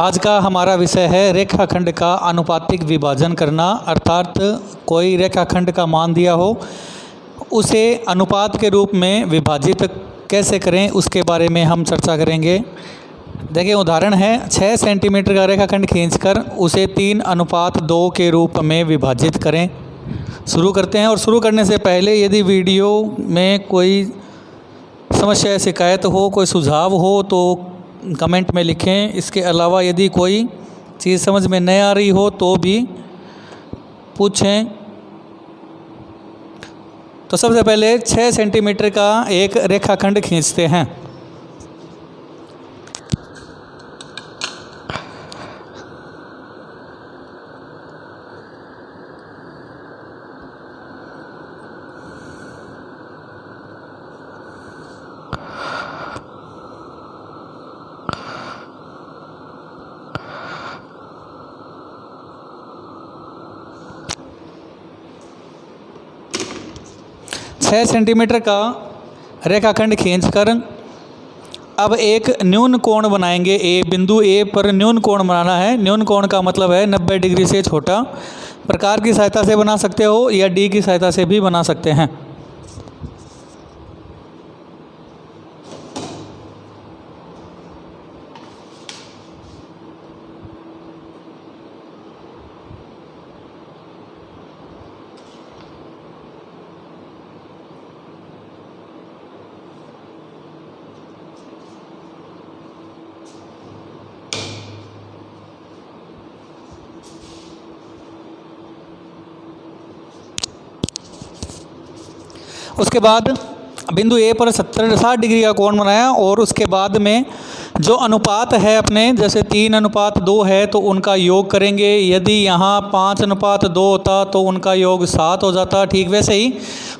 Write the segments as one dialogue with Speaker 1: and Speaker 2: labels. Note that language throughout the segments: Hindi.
Speaker 1: आज का हमारा विषय है रेखाखंड का आनुपातिक विभाजन करना। अर्थात कोई रेखाखंड का मान दिया हो, उसे अनुपात के रूप में विभाजित कैसे करें उसके बारे में हम चर्चा करेंगे। देखिए, उदाहरण है 6 सेंटीमीटर का रेखाखंड खींचकर उसे 3:2 के रूप में विभाजित करें। शुरू करते हैं। और शुरू करने से पहले यदि वीडियो में कोई समस्या, शिकायत हो, कोई सुझाव हो तो कमेंट में लिखें। इसके अलावा यदि कोई चीज़ समझ में नहीं आ रही हो तो भी पूछें। तो सबसे पहले 6 सेंटीमीटर का एक रेखाखंड खींचते हैं। छः सेंटीमीटर का रेखाखंड खींचकर अब एक न्यून कोण बनाएंगे। बिंदु ए पर न्यून कोण बनाना है। न्यून कोण का मतलब है 90 डिग्री से छोटा। प्रकार की सहायता से बना सकते हो या डी की सहायता से भी बना सकते हैं। उसके बाद बिंदु ए पर 60 डिग्री का कोण बनाया और उसके बाद में जो अनुपात है अपने, जैसे 3:2 है तो उनका योग करेंगे। यदि यहाँ 5:2 होता तो उनका योग 7 हो जाता। ठीक वैसे ही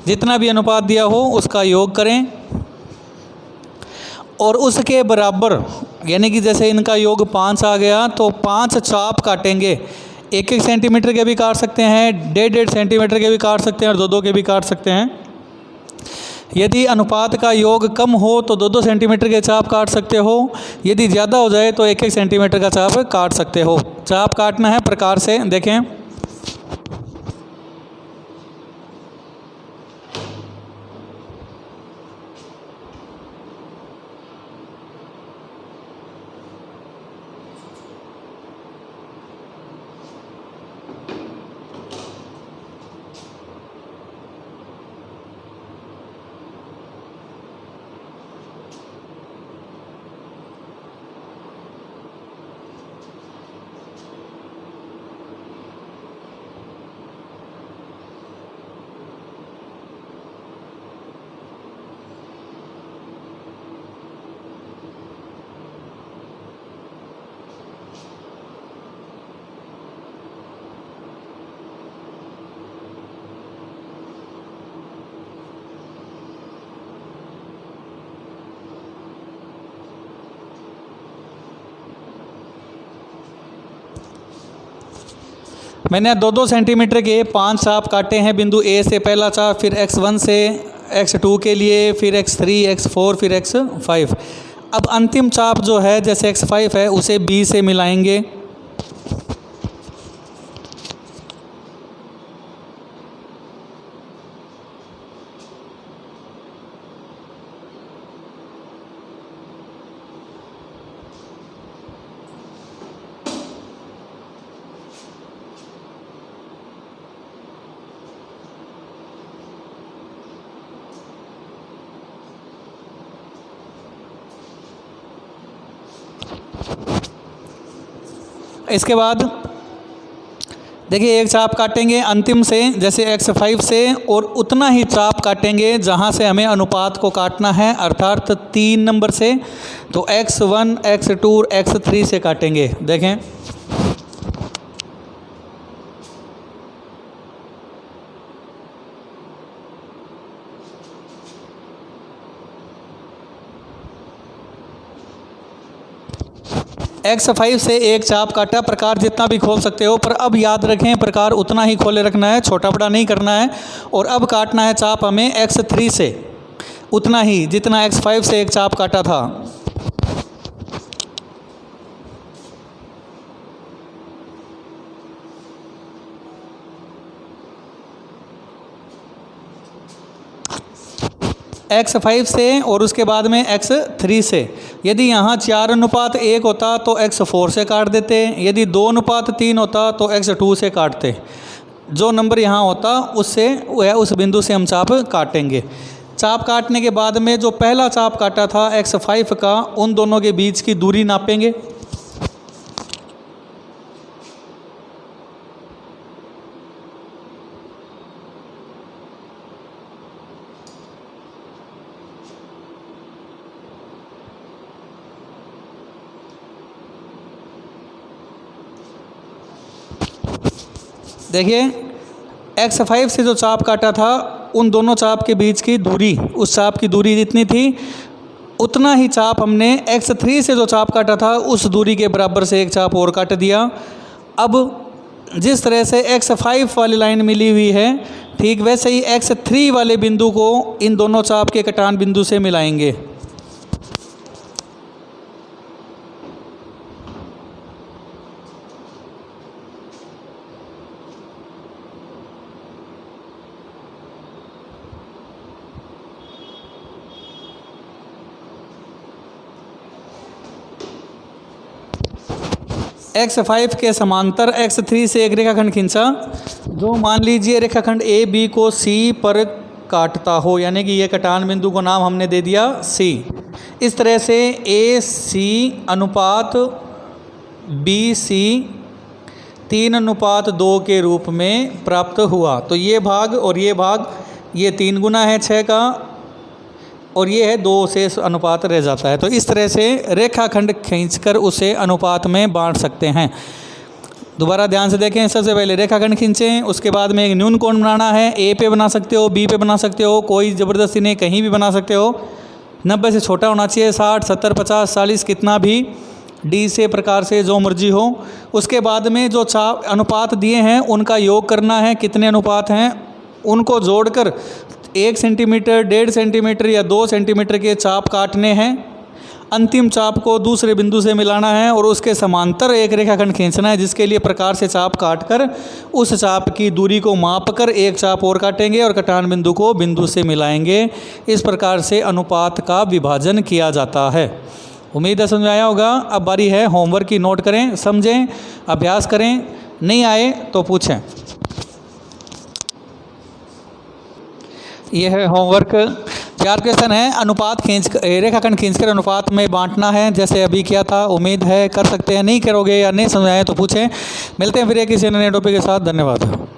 Speaker 1: जितना भी अनुपात दिया हो उसका योग करें और उसके बराबर, यानी कि जैसे इनका योग 5 आ गया तो 5 चाप काटेंगे। 1-1 सेंटीमीटर के भी काट सकते हैं, 1.5 सेंटीमीटर के भी काट सकते हैं और 2-2 के भी काट सकते हैं। यदि अनुपात का योग कम हो तो 2-2 सेंटीमीटर के चाप काट सकते हो। यदि ज़्यादा हो जाए तो 1-1 सेंटीमीटर का चाप काट सकते हो। चाप काटना है प्रकार से देखें। मैंने 2-2 सेंटीमीटर के 5 चाप काटे हैं। बिंदु ए से पहला चाप, फिर x1 से x2 के लिए, फिर x3, x4, फिर x5। अब अंतिम चाप जो है, जैसे x5 है, उसे b से मिलाएंगे। इसके बाद देखिए, एक चाप काटेंगे अंतिम से, जैसे x5 से, और उतना ही चाप काटेंगे जहां से हमें अनुपात को काटना है, अर्थात 3 नंबर से। तो x1, x2, x3 से काटेंगे। देखें, x5 से एक चाप काटा। प्रकार जितना भी खोल सकते हो, पर अब याद रखें प्रकार उतना ही खोले रखना है, छोटा बड़ा नहीं करना है। और अब काटना है चाप हमें x3 से उतना ही जितना x5 से एक चाप काटा था। x5 से और उसके बाद में x3 से। यदि यहाँ 4:1 होता तो x4 से काट देते, यदि 2:3 होता तो x2 से काटते। जो नंबर यहाँ होता उससे वह उस बिंदु से हम चाप काटेंगे। चाप काटने के बाद में जो पहला चाप काटा था x5 का, उन दोनों के बीच की दूरी नापेंगे। देखिए x5 से जो चाप काटा था उन दोनों चाप के बीच की दूरी, उस चाप की दूरी जितनी थी उतना ही चाप हमने x3 से जो चाप काटा था उस दूरी के बराबर से एक चाप और काट दिया। अब जिस तरह से x5 वाली लाइन मिली हुई है, ठीक वैसे ही x3 वाले बिंदु को इन दोनों चाप के कटान बिंदु से मिलाएंगे। x5 के समांतर x3 से एक रेखाखंड खींचा जो मान लीजिए रेखाखंड ए बी को C पर काटता हो, यानी कि ये कटान बिंदु को नाम हमने दे दिया C। इस तरह से AC अनुपात BC 3:2 के रूप में प्राप्त हुआ। तो ये भाग और ये भाग, ये 3 गुना है 6 का और ये है 2 से अनुपात रह जाता है। तो इस तरह से रेखाखंड खींचकर उसे अनुपात में बांट सकते हैं। दोबारा ध्यान से देखें, सबसे पहले रेखाखंड खींचें, उसके बाद में एक न्यून कोण बनाना है। ए पे बना सकते हो, बी पे बना सकते हो, कोई ज़बरदस्ती नहीं, कहीं भी बना सकते हो। 90 से छोटा होना चाहिए, 60, 70, 50, 40 कितना भी, डी से प्रकार से जो मर्जी हो। उसके बाद में जो चाप अनुपात दिए हैं उनका योग करना है, कितने अनुपात हैं उनको जोड़कर 1 सेंटीमीटर, 1.5 सेंटीमीटर या 2 सेंटीमीटर के चाप काटने हैं। अंतिम चाप को दूसरे बिंदु से मिलाना है और उसके समांतर एक रेखाखंड खींचना है, जिसके लिए प्रकार से चाप काटकर उस चाप की दूरी को मापकर एक चाप और काटेंगे और कटान बिंदु को बिंदु से मिलाएंगे। इस प्रकार से अनुपात का विभाजन किया जाता है। उम्मीद है समझ में आया होगा। अब बारी है होमवर्क की। नोट करें, समझें, अभ्यास करें, नहीं आए तो पूछें। यह है होमवर्क। 4 क्वेश्चन है, अनुपात रेखाखंड खींचकर अनुपात में बांटना है, जैसे अभी किया था। उम्मीद है कर सकते हैं। नहीं करोगे या नहीं समझ आए तो पूछें। मिलते हैं फिर एक किसी नए टॉपिक के साथ। धन्यवाद।